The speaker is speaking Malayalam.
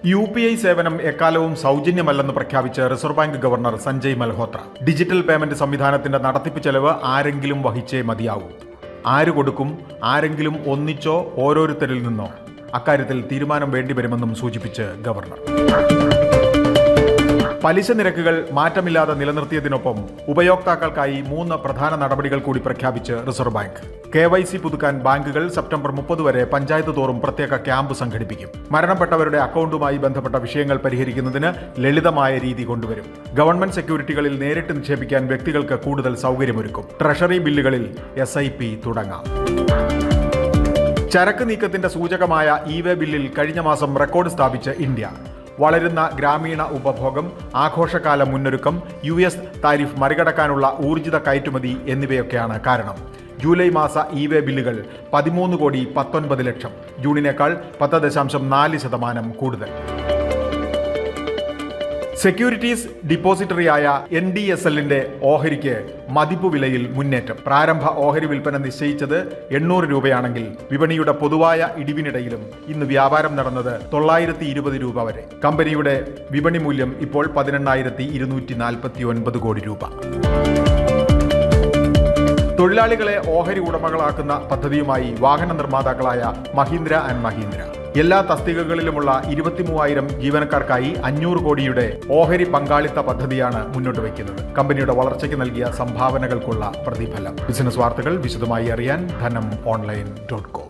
UPI സേവനം എക്കാലവും സൗജന്യമല്ലെന്ന് പ്രഖ്യാപിച്ച് reserve bank governor Sanjay Malhotra. Digital payment സംവിധാനത്തിന്റെ നടത്തിപ്പ് ചെലവ് ആരെങ്കിലും വഹിച്ചേ മതിയാവൂ. ആര് കൊടുക്കും? ആരെങ്കിലും ഒന്നിച്ചോ ഓരോരുത്തരിൽ നിന്നോ? അക്കാര്യത്തിൽ തീരുമാനം വേണ്ടിവരുമെന്നും സൂചിപ്പിച്ച് ഗവർണർ. പലിശ നിരക്കുകൾ മാറ്റമില്ലാതെ നിലനിർത്തിയതിനൊപ്പം ഉപയോക്താക്കൾക്കായി 3 പ്രധാന നടപടികൾ കൂടി പ്രഖ്യാപിച്ച് റിസർവ് ബാങ്ക്. KYC പുതുക്കാൻ ബാങ്കുകൾ സെപ്റ്റംബർ 30 വരെ പഞ്ചായത്ത് തോറും പ്രത്യേക ക്യാമ്പ് സംഘടിപ്പിക്കും. മരണപ്പെട്ടവരുടെ അക്കൗണ്ടുമായി ബന്ധപ്പെട്ട വിഷയങ്ങൾ പരിഹരിക്കുന്നതിന് ലളിതമായ രീതി കൊണ്ടുവരും. ഗവൺമെന്റ് സെക്യൂരിറ്റികളിൽ നേരിട്ട് നിക്ഷേപിക്കാൻ വ്യക്തികൾക്ക് കൂടുതൽ സൗകര്യമൊരുക്കും. ട്രഷറി ബില്ലുകളിൽ SIP തുടങ്ങാം. ചരക്ക് നീക്കത്തിന്റെ സൂചകമായ E-Way ബില്ലിൽ കഴിഞ്ഞ മാസം റെക്കോർഡ് സ്ഥാപിച്ച് ഇന്ത്യ. വളരുന്ന ഗ്രാമീണ ഉപഭോഗം, ആഘോഷകാല മുന്നൊരുക്കം, US താരിഫ് മറികടക്കാനുള്ള ഊർജിത കയറ്റുമതി എന്നിവയൊക്കെയാണ് കാരണം. ജൂലൈ മാസ E-Way ബില്ലുകൾ 13,19,00,000, ജൂണിനേക്കാൾ 10.4% കൂടുതൽ. സെക്യൂരിറ്റീസ് ഡിപ്പോസിറ്ററിയായ NDSLന്റെ ഓഹരിക്ക് മതിപ്പു വിലയിൽ മുന്നേറ്റം. പ്രാരംഭ ഓഹരി വിൽപ്പന നിശ്ചയിച്ചത് 800 രൂപയാണെങ്കിൽ വിപണിയുടെ പൊതുവായ ഇടിവിനിടയിലും ഇന്ന് വ്യാപാരം നടന്നത് 920 രൂപ വരെ. കമ്പനിയുടെ വിപണി മൂല്യം ഇപ്പോൾ 18,249 കോടി രൂപ. തൊഴിലാളികളെ ഓഹരി ഉടമകളാക്കുന്ന പദ്ധതിയുമായി വാഹന നിർമ്മാതാക്കളായ മഹീന്ദ്ര ആൻഡ് മഹീന്ദ്ര എല്ലാ തസ്തികകളിലുമുള്ള 23,000 ജീവനക്കാർക്കായി 500 കോടിയുടെ ഓഹരി പങ്കാളിത്ത പദ്ധതിയാണ് മുന്നോട്ട് വയ്ക്കുന്നത്. കമ്പനിയുടെ വളർച്ചയ്ക്ക് നൽകിയ സംഭാവനകൾക്കുള്ള പ്രതിഫലം. ബിസിനസ് വാർത്തകൾ വിശദമായി അറിയാൻ ധനം online.com.